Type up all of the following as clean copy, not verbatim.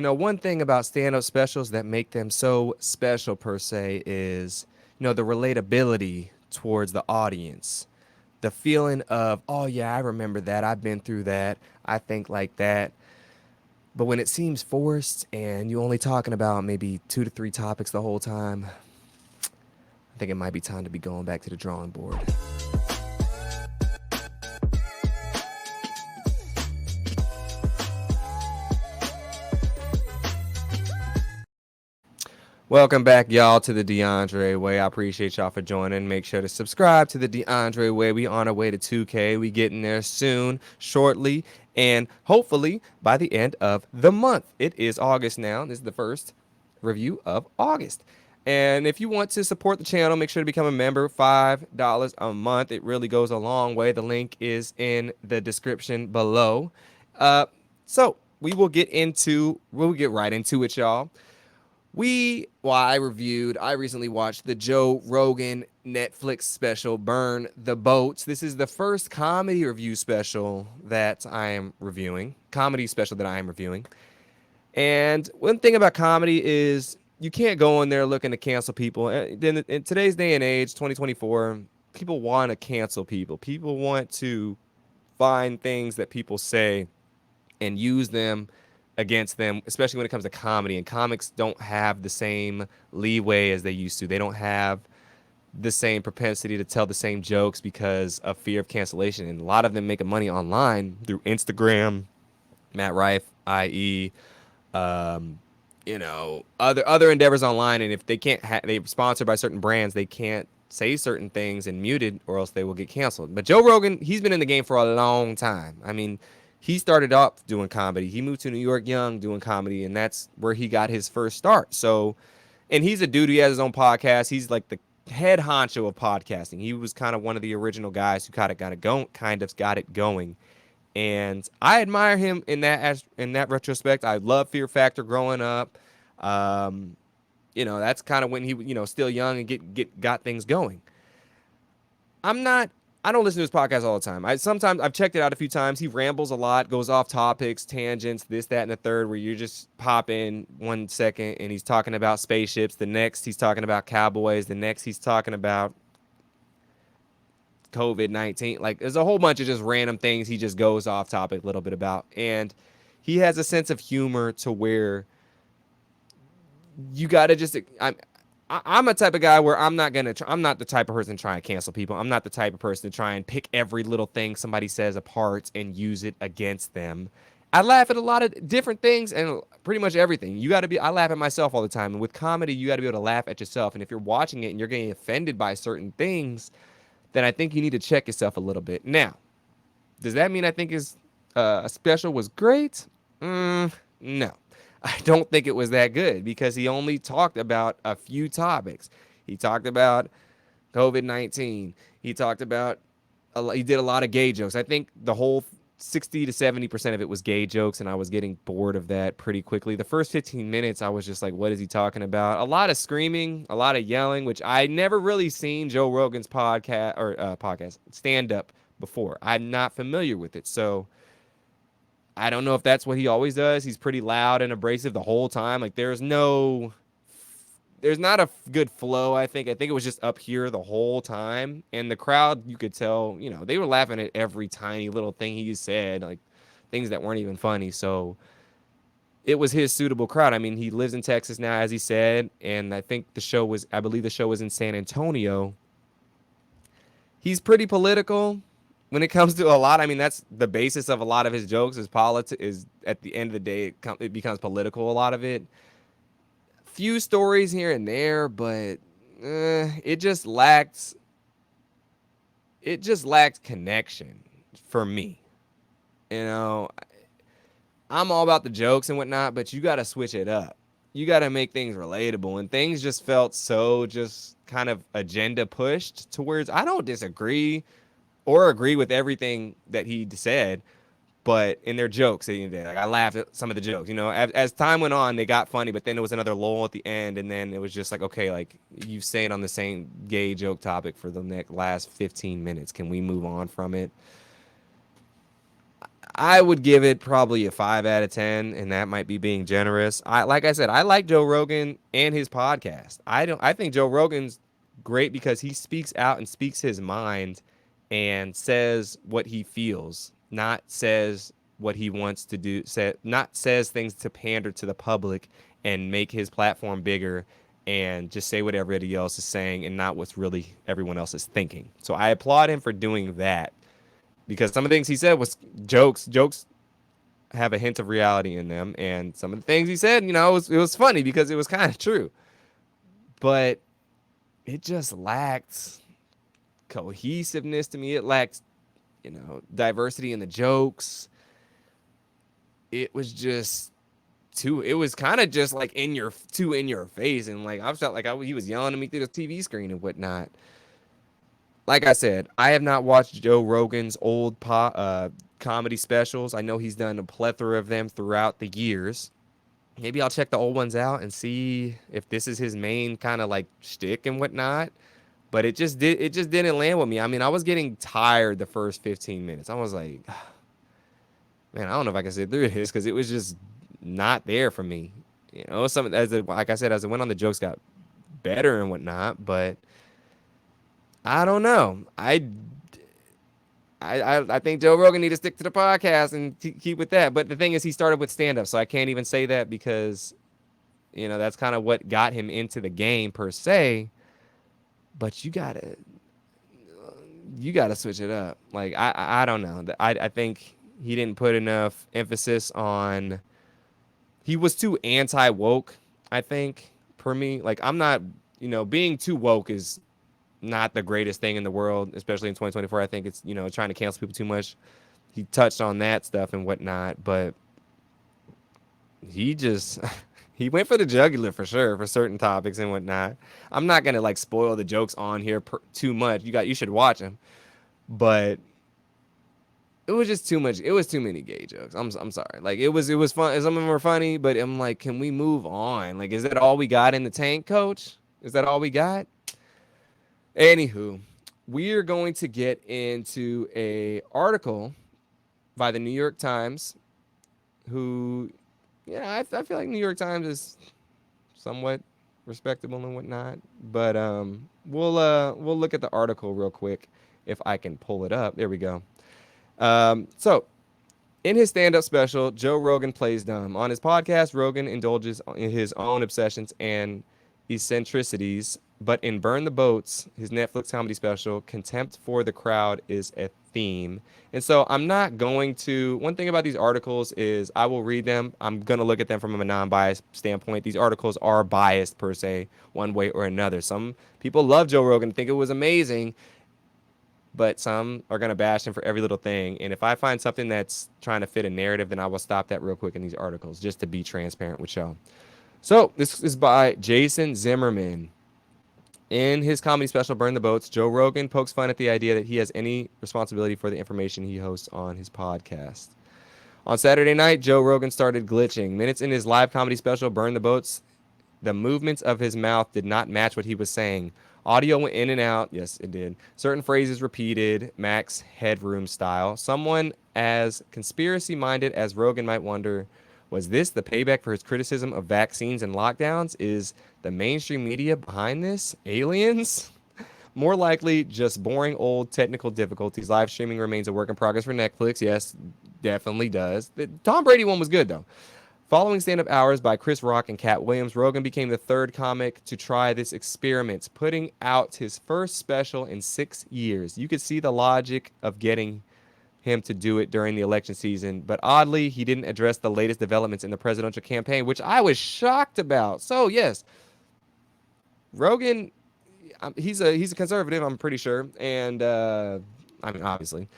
One thing about stand-up specials that make them so special per se is, the relatability towards the audience. The feeling of, oh yeah, I remember that. I've been through that. I think like that. But when it seems forced and you're only talking about maybe 2 to 3 topics the whole time, I think it might be time to be going back to the drawing board. Welcome back, y'all, to the DeAndre Way. I appreciate y'all for joining. Make sure to subscribe to the DeAndre Way. We on our way to 2K. We getting there soon, shortly, and hopefully by the end of the month. It is August now. This is the first review of August. And if you want to support the channel, make sure to become a member. $5 a month. It really goes a long way. The link is in the description below. So we'll get right into it, y'all. I recently watched the Joe Rogan Netflix special, Burn the Boats. This is the first comedy special that I am reviewing. And one thing about comedy is you can't go in there looking to cancel people. In today's day and age, 2024, people want to cancel people. People want to find things that people say and use them against them, especially when it comes to comedy. And comics don't have the same leeway as they used to. They don't have the same propensity to tell the same jokes because of fear of cancellation. And a lot of them making money online through Instagram, Matt Rife, i.e., other endeavors online. And if they can't, they're sponsored by certain brands, they can't say certain things and muted, or else they will get canceled. But Joe Rogan, he's been in the game for a long time. I mean, he started off doing comedy. He moved to New York young doing comedy, and that's where he got his first start. So, and he's a dude. He has his own podcast. He's like the head honcho of podcasting. He was kind of one of the original guys who kind of got it going. And I admire him in that retrospect. I love Fear Factor growing up. Um, that's kind of when he, still young and got things going. I'm not. I don't listen to his podcast all the time. Sometimes I've checked it out a few times. He rambles a lot, goes off topics, tangents, this, that, and the third. Where you just pop in 1 second and he's talking about spaceships. The next he's talking about cowboys. The next he's talking about COVID-19. Like there's a whole bunch of just random things he just goes off topic a little bit about, and he has a sense of humor to where you gotta just. I'm a type of guy where I'm not the type of person trying to cancel people. I'm not the type of person to try and pick every little thing somebody says apart and use it against them. I laugh at a lot of different things and pretty much everything. I laugh at myself all the time. And with comedy, you got to be able to laugh at yourself. And if you're watching it and you're getting offended by certain things, then I think you need to check yourself a little bit. Now, does that mean I think his special was great? No. I don't think it was that good because he only talked about a few topics. He talked about COVID-19. He talked about, he did a lot of gay jokes. I think the whole 60 to 70% of it was gay jokes, and I was getting bored of that pretty quickly. The first 15 minutes, I was just like, what is he talking about? A lot of screaming, a lot of yelling, which I never really seen Joe Rogan's podcast stand up before. I'm not familiar with it. So I don't know if that's what he always does. He's pretty loud and abrasive the whole time. Like there's not a good flow. I think it was just up here the whole time, and the crowd, you could tell, they were laughing at every tiny little thing he said, like things that weren't even funny. So it was his suitable crowd. I mean, he lives in Texas now, as he said, and I believe the show was in San Antonio. He's pretty political when it comes to a lot. I mean, that's the basis of a lot of his jokes. Is politics is at the end of the day, it becomes political. A lot of it. Few stories here and there, but it just lacked. It just lacked connection for me. You know, I'm all about the jokes and whatnot, but you got to switch it up. You got to make things relatable, and things just felt so just kind of agenda pushed towards. I don't disagree or agree with everything that he said, but in their jokes, like I laughed at some of the jokes. As time went on, they got funny, but then there was another lull at the end, and then it was just like, okay, like you stayed on the same gay joke topic for the last 15 minutes. Can we move on from it? I would give it probably a 5 out of 10, and that might be being generous. Like I said, I like Joe Rogan and his podcast. I think Joe Rogan's great because he speaks out and speaks his mind and says what he feels, not says what he wants to do, not says things to pander to the public and make his platform bigger and just say what everybody else is saying and not what's really everyone else is thinking. So I applaud him for doing that because some of the things he said was jokes. Jokes have a hint of reality in them, and some of the things he said, it was funny because it was kind of true, but it just lacked cohesiveness to me. It lacked, diversity in the jokes. It was just too. It was kind of just like in your face, and like I felt like he was yelling at me through the TV screen and whatnot. Like I said, I have not watched Joe Rogan's old comedy specials. I know he's done a plethora of them throughout the years. Maybe I'll check the old ones out and see if this is his main kind of like shtick and whatnot. But it just didn't land with me. I mean, I was getting tired the first 15 minutes. I was like, man, I don't know if I can sit through this because it was just not there for me. Like I said, as it went on, the jokes got better and whatnot. But I don't know. I think Joe Rogan need to stick to the podcast and keep with that. But the thing is, he started with stand up, so I can't even say that because that's kind of what got him into the game per se. But you gotta switch it up. Like I don't know. I think he didn't put enough emphasis on. He was too anti woke. I think for me, like I'm not. Being too woke is not the greatest thing in the world, especially in 2024. I think it's trying to cancel people too much. He touched on that stuff and whatnot, but he just he went for the jugular for sure for certain topics and whatnot. I'm not gonna like spoil the jokes on here too much. You should watch them, but it was just too much. It was too many gay jokes. I'm sorry. Like it was fun. Some of them were funny, but I'm like, can we move on? Like, is that all we got in the tank, Coach? Is that all we got? Anywho, we are going to get into a article by the New York Times, who, I feel like New York Times is somewhat respectable and whatnot. But we'll look at the article real quick if I can pull it up. There we go. So in his stand-up special, Joe Rogan plays dumb. On his podcast, Rogan indulges in his own obsessions and eccentricities, but in Burn the Boats, his Netflix comedy special, contempt for the crowd is a theme. And so I'm not going to. One thing about these articles is I will read them. I'm going to look at them from a non-biased standpoint. These articles are biased per se, one way or another. Some people love Joe Rogan, think it was amazing, but some are going to bash him for every little thing. And if I find something that's trying to fit a narrative, then I will stop that real quick in these articles just to be transparent with y'all. So this is by Jason Zimmerman. In his comedy special, Burn the Boats, Joe Rogan pokes fun at the idea that he has any responsibility for the information he hosts on his podcast. On Saturday night, Joe Rogan started glitching. Minutes in his live comedy special, Burn the Boats, the movements of his mouth did not match what he was saying. Audio went in and out. Yes, it did. Certain phrases repeated, Max Headroom style. Someone as conspiracy-minded as Rogan might wonder, was this the payback for his criticism of vaccines and lockdowns? Is the mainstream media behind this? Aliens? More likely, just boring old technical difficulties. Live streaming remains a work in progress for Netflix. Yes, definitely does. The Tom Brady one was good, though. Following stand-up hours by Chris Rock and Cat Williams, Rogan became the third comic to try this experiment, putting out his first special in 6 years. You could see the logic of getting him to do it during the election season, but oddly, he didn't address the latest developments in the presidential campaign, which I was shocked about. So yes, Rogan, he's a conservative, I'm pretty sure, and I mean, obviously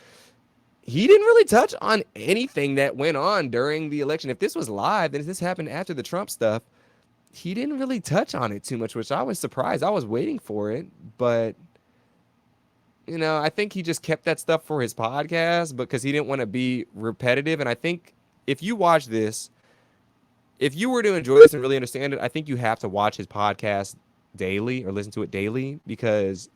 he didn't really touch on anything that went on during the election. If this was live, then if this happened after the Trump stuff, he didn't really touch on it too much, which I was surprised. I was waiting for it, but I think he just kept that stuff for his podcast because he didn't want to be repetitive. And I think if you watch this, if you were to enjoy this and really understand it, I think you have to watch his podcast daily or listen to it daily because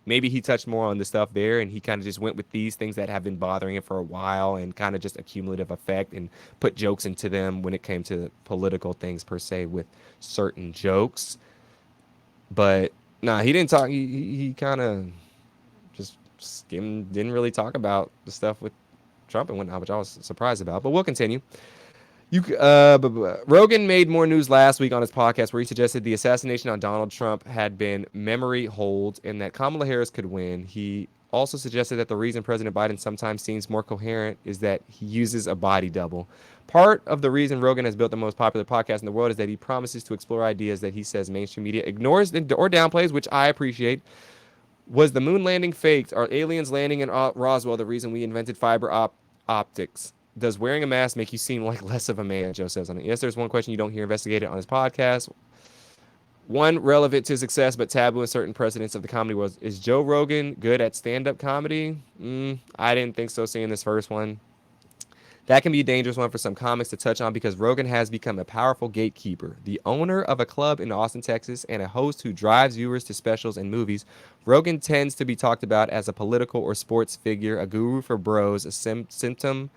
maybe he touched more on the stuff there, and he kind of just went with these things that have been bothering him for a while, and kind of just a cumulative effect, and put jokes into them when it came to political things per se with certain jokes. But nah, he didn't talk. He kind of just skimmed, didn't really talk about the stuff with Trump and whatnot, which I was surprised about. But we'll continue. Rogan made more news last week on his podcast where he suggested the assassination on Donald Trump had been memory hold and that Kamala Harris could win. He also suggested that the reason President Biden sometimes seems more coherent is that he uses a body double. Part of the reason Rogan has built the most popular podcast in the world is that he promises to explore ideas that he says mainstream media ignores or downplays, which I appreciate. Was the moon landing faked? Are aliens landing in Roswell the reason we invented optics? Does wearing a mask make you seem like less of a man? Joe says on it. Yes, there's one question you don't hear investigated on his podcast. One relevant to success but taboo in certain precedents of the comedy world. Is Joe Rogan good at stand-up comedy? I didn't think so seeing this first one. That can be a dangerous one for some comics to touch on because Rogan has become a powerful gatekeeper. The owner of a club in Austin, Texas, and a host who drives viewers to specials and movies, Rogan tends to be talked about as a political or sports figure, a guru for bros, a symptom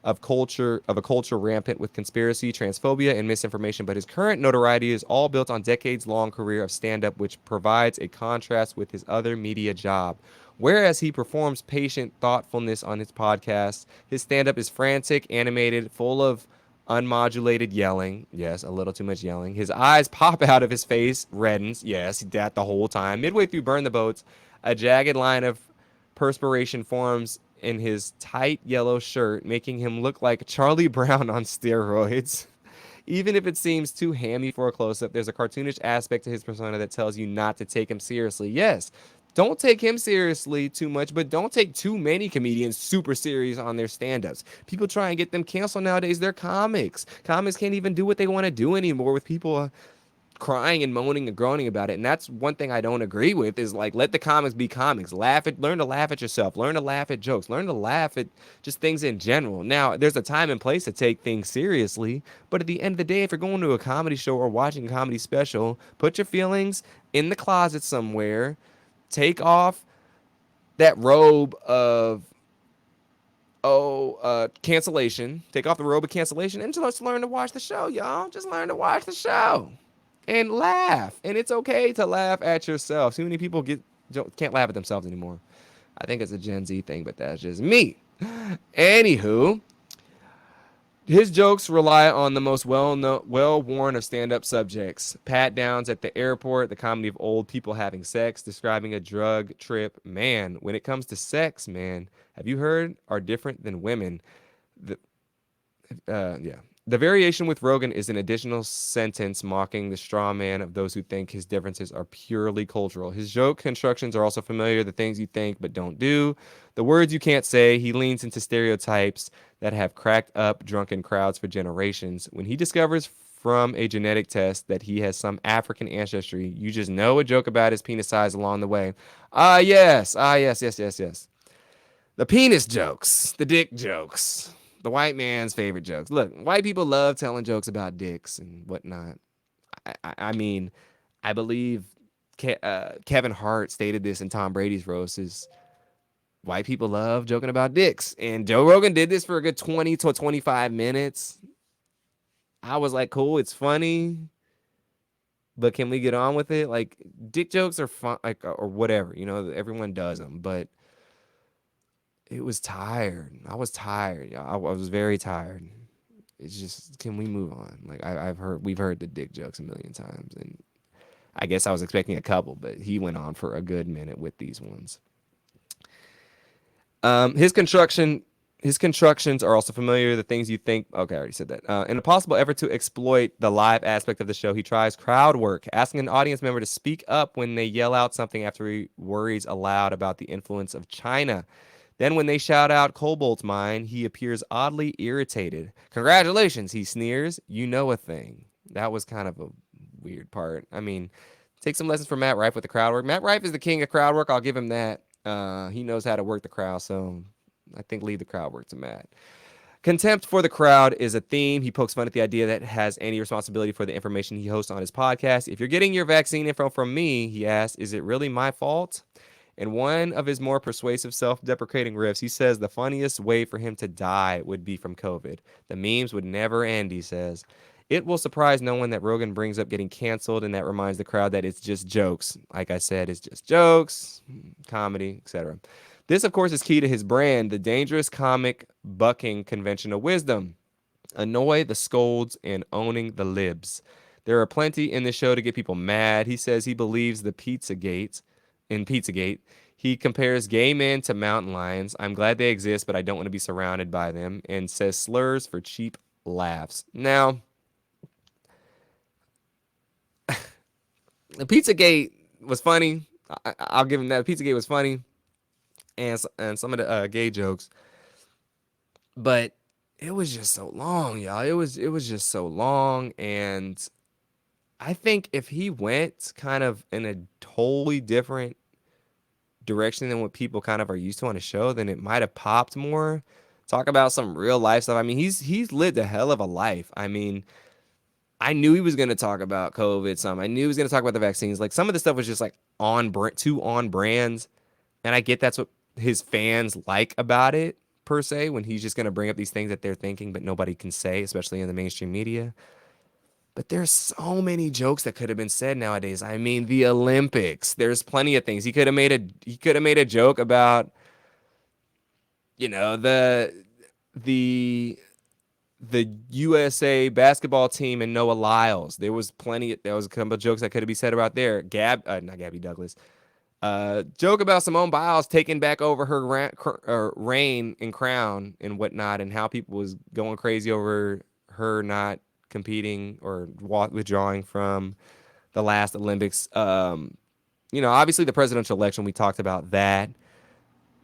of a culture rampant with conspiracy, transphobia, and misinformation. But his current notoriety is all built on decades-long career of stand-up, which provides a contrast with his other media job. Whereas he performs patient thoughtfulness on his podcast, his stand-up is frantic, animated, full of unmodulated yelling. Yes, a little too much yelling. His eyes pop out of his face, reddens. Yes, that the whole time. Midway through Burn the Boats, a jagged line of perspiration forms in his tight yellow shirt, making him look like Charlie Brown on steroids. Even if it seems too hammy for a close-up, there's a cartoonish aspect to his persona that tells you not to take him seriously. Yes, don't take him seriously too much, but don't take too many comedians super serious on their stand-ups. People try and get them canceled nowadays. They're comics. Comics can't even do what they want to do anymore with people crying and moaning and groaning about it. And that's one thing I don't agree with is like, let the comics be comics. Learn to laugh at yourself. Learn to laugh at jokes. Learn to laugh at just things in general. Now, there's a time and place to take things seriously, but at the end of the day, if you're going to a comedy show or watching a comedy special, put your feelings in the closet somewhere. Take off that robe of cancellation. Take off the robe of cancellation and just learn to watch the show, y'all. Just learn to watch the show and laugh. And it's okay to laugh at yourself. Too many people can't laugh at themselves anymore. I think it's a Gen Z thing, but that's just me. Anywho, his jokes rely on the most well-worn of stand-up subjects. Pat downs at the airport, the comedy of old people having sex, describing a drug trip. Man, when it comes to sex, man, have you heard are different than women? The, yeah. The variation with Rogan is an additional sentence mocking the straw man of those who think his differences are purely cultural. His joke constructions are also familiar, the things you think but don't do, the words you can't say. He leans into stereotypes that have cracked up drunken crowds for generations. When he discovers from a genetic test that he has some African ancestry, you just know a joke about his penis size along the way. Yes. Yes. The penis jokes, the dick jokes. The white man's favorite jokes. Look, white people love telling jokes about dicks and whatnot. I mean, I believe Kevin Hart stated this in Tom Brady's roast. Is white people love joking about dicks, and Joe Rogan did this for a good 20 to 25 minutes. I was like, cool, it's funny, but can we get on with it? Like, dick jokes are fun, like, or whatever. Everyone does them, but it was tired. I was tired. I was very tired. It's just, can we move on? Like we've heard the dick jokes a million times, and I guess I was expecting a couple, but he went on for a good minute with these ones. His constructions are also familiar. The things you think. Okay, I already said that. In a possible effort to exploit the live aspect of the show, he tries crowd work, asking an audience member to speak up when they yell out something after he worries aloud about the influence of China. Then when they shout out Cobalt's mine, he appears oddly irritated. Congratulations, he sneers. You know a thing. That was kind of a weird part. I mean, take some lessons from Matt Rife with the crowd work. Matt Rife is the king of crowd work. I'll give him that. He knows how to work the crowd, so I think leave the crowd work to Matt. Contempt for the crowd is a theme. He pokes fun at the idea that has any responsibility for the information he hosts on his podcast. If you're getting your vaccine info from me, he asks, is it really my fault? In one of his more persuasive self-deprecating riffs, he says the funniest way for him to die would be from COVID. The memes would never end, he says. It will surprise no one that Rogan brings up getting canceled, and that reminds the crowd that it's just jokes. Like I said, it's just jokes, comedy, etc. This, of course, is key to his brand, the dangerous comic bucking conventional wisdom. Annoy the scolds and owning the libs. There are plenty in the show to get people mad. He says he believes Pizzagate. He compares gay men to mountain lions. I'm glad they exist, but I don't want to be surrounded by them. And says slurs for cheap laughs. Now, the Pizzagate was funny. I'll give him that. Pizzagate was funny, and some of the gay jokes, but it was just so long, y'all. It was just so long, and I think if he went kind of in a totally different direction than what people kind of are used to on a show, then it might have popped more. Talk about some real life stuff. I mean, he's lived a hell of a life. I mean, I knew he was going to talk about COVID some. I knew he was going to talk about the vaccines. Like some of the stuff was just like too on brands, and I get that's what his fans like about it per se when he's just going to bring up these things that they're thinking but nobody can say, especially in the mainstream media. But there's so many jokes that could have been said nowadays. I mean, the Olympics. There's plenty of things. He could have made a joke about, the the USA basketball team and Noah Lyles. There was a couple of jokes that could have been said about there. Not Gabby Douglas. Joke about Simone Biles taking back over her reign and crown and whatnot, and how people was going crazy over her not competing or withdrawing from the last Olympics. Obviously the presidential election. We talked about that,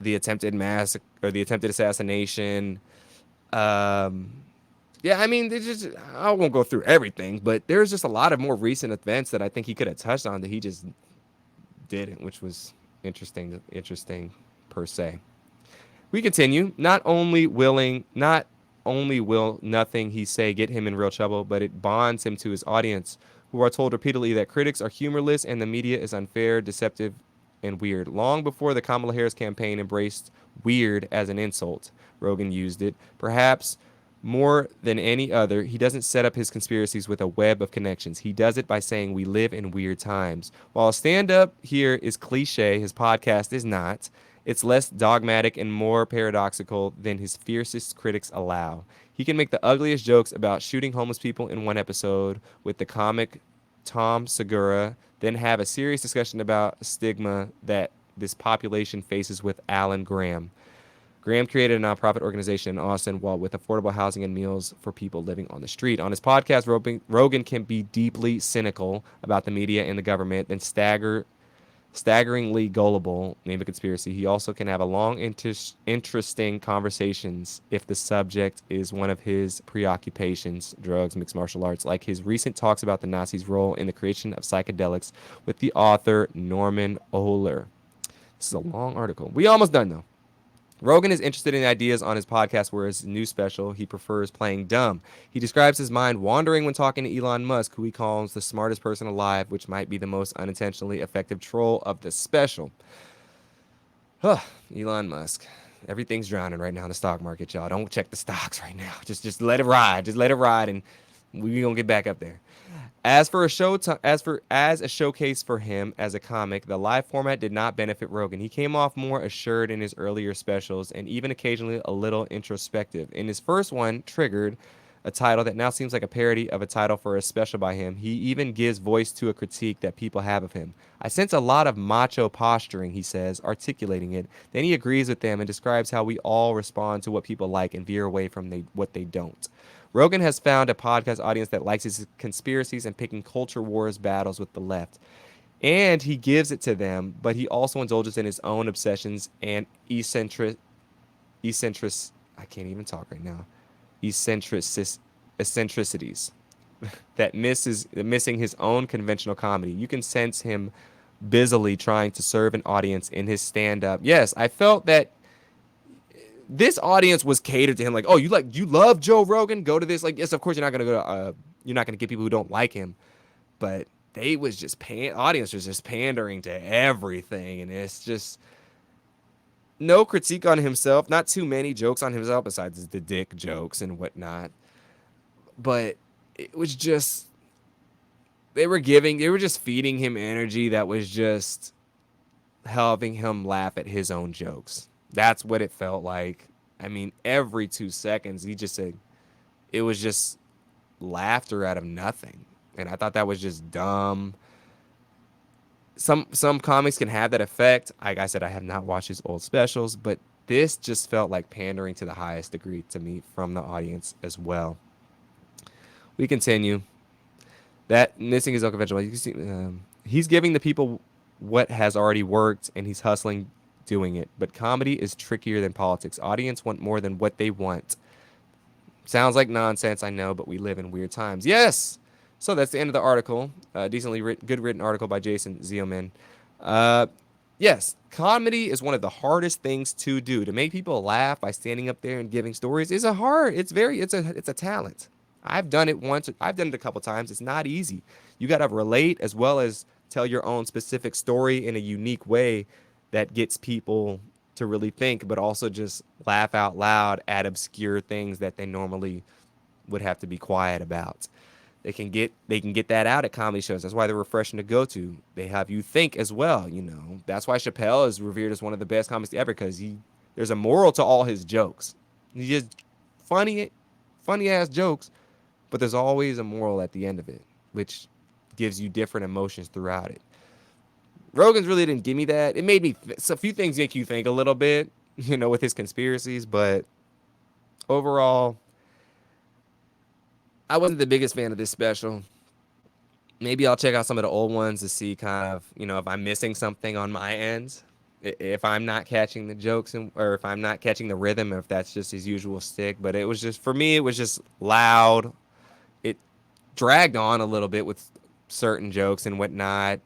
the attempted massacre or the attempted assassination. Um, yeah, I mean, I won't go through everything, but there's just a lot of more recent events that I think he could have touched on that he just didn't, which was interesting per se. We continue. Not only will nothing he say get him in real trouble, but it bonds him to his audience, who are told repeatedly that critics are humorless and the media is unfair, deceptive, and weird. Long before the Kamala Harris campaign embraced weird as an insult, Rogan used it. Perhaps more than any other, he doesn't set up his conspiracies with a web of connections. He does it by saying we live in weird times. While stand up here is cliche, his podcast is not. It's less dogmatic and more paradoxical than his fiercest critics allow. He can make the ugliest jokes about shooting homeless people in one episode with the comic Tom Segura, then have a serious discussion about stigma that this population faces with Alan Graham. Graham created a nonprofit organization in Austin with affordable housing and meals for people living on the street. On his podcast, Rogan can be deeply cynical about the media and the government, then staggeringly gullible, name a conspiracy. He also can have a long, interesting conversations if the subject is one of his preoccupations, drugs, mixed martial arts, like his recent talks about the Nazis' role in the creation of psychedelics with the author Norman Ohler. This is a long article. We almost done, though. Rogan is interested in ideas on his podcast, where his new special, he prefers playing dumb. He describes his mind wandering when talking to Elon Musk, who he calls the smartest person alive, which might be the most unintentionally effective troll of the special. Huh, Elon Musk. Everything's drowning right now in the stock market, y'all. Don't check the stocks right now. Just let it ride. Just let it ride, and we gonna get back up there. As a showcase for him as a comic, the live format did not benefit Rogan. He came off more assured in his earlier specials and even occasionally a little introspective. In his first one, Triggered, a title that now seems like a parody of a title for a special by him, he even gives voice to a critique that people have of him. I sense a lot of macho posturing, he says, articulating it. Then he agrees with them and describes how we all respond to what people like and veer away from what they don't. Rogan has found a podcast audience that likes his conspiracies and picking culture wars battles with the left. And he gives it to them, but he also indulges in his own obsessions and I can't even talk right now. Eccentricities that missing his own conventional comedy. You can sense him busily trying to serve an audience in his stand-up. Yes, I felt that this audience was catered to him. Like, oh, you love Joe Rogan? Go to this. Like, yes, of course you're not gonna get people who don't like him, but they was just audience was just pandering to everything, and it's just no critique on himself, not too many jokes on himself besides the dick jokes and whatnot. But it was just they were just feeding him energy that was just helping him laugh at his own jokes. That's what it felt like. I mean, every 2 seconds he just said it was just laughter out of nothing. And I thought that was just dumb. Some comics can have that effect. Like I said, I have not watched his old specials, but this just felt like pandering to the highest degree to me from the audience as well. We continue. That missing his own conventional. You can see, he's giving the people what has already worked, and he's hustling doing it. But comedy is trickier than politics. Audience want more than what they want. Sounds like nonsense, I know, but we live in weird times. Yes. So that's the end of the article. Decently written, good written article by Jason Zielman. Uh, yes, comedy is one of the hardest things to do. To make people laugh by standing up there and giving stories is a hard. It's a talent. I've done it once. I've done it a couple times. It's not easy. You got to relate as well as tell your own specific story in a unique way that gets people to really think, but also just laugh out loud at obscure things that they normally would have to be quiet about. They can get that out at comedy shows. That's why they're refreshing to go to. They have you think as well. That's why Chappelle is revered as one of the best comics ever, because there's a moral to all his jokes. He just funny ass jokes, but there's always a moral at the end of it, which gives you different emotions throughout it. Rogan's really didn't give me that. It made me so a few things make you think a little bit, with his conspiracies, but overall, I wasn't the biggest fan of this special. Maybe I'll check out some of the old ones to see kind of, if I'm missing something on my end, if I'm not catching the jokes or if I'm not catching the rhythm, or if that's just his usual stick. But it was just, for me, it was just loud. It dragged on a little bit with certain jokes and whatnot.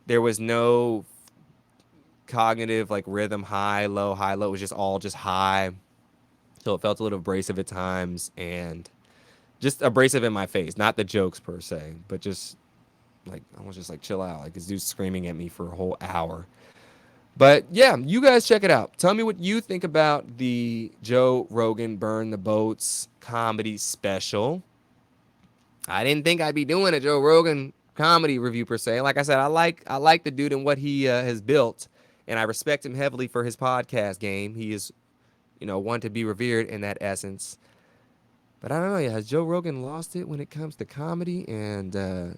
There was no cognitive like rhythm, high, low, high, low. It was just all just high. So it felt a little abrasive at times and just abrasive in my face. Not the jokes per se, but just like I was just like chill out. Like this dude's screaming at me for a whole hour. But yeah, you guys check it out. Tell me what you think about the Joe Rogan Burn the Boats comedy special. I didn't think I'd be doing a Joe Rogan comedy review per se. Like I said, I like the dude and what he has built, and I respect him heavily for his podcast game. He is, one to be revered in that essence. But I don't know. Has Joe Rogan lost it when it comes to comedy and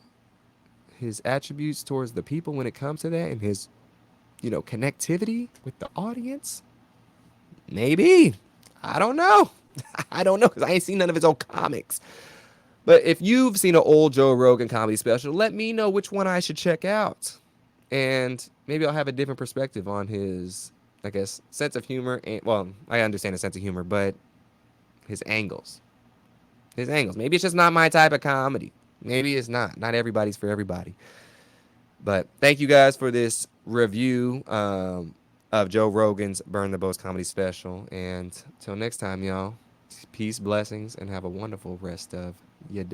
his attributes towards the people when it comes to that, and his, connectivity with the audience? Maybe. I don't know. I don't know because I ain't seen none of his old comics. But if you've seen an old Joe Rogan comedy special, let me know which one I should check out. And maybe I'll have a different perspective on his, I guess, sense of humor. And, well, I understand his sense of humor, but his angles. His angles. Maybe it's just not my type of comedy. Maybe it's not. Not everybody's for everybody. But thank you guys for this review of Joe Rogan's Burn the Boats comedy special. And till next time, y'all, peace, blessings, and have a wonderful rest of your day.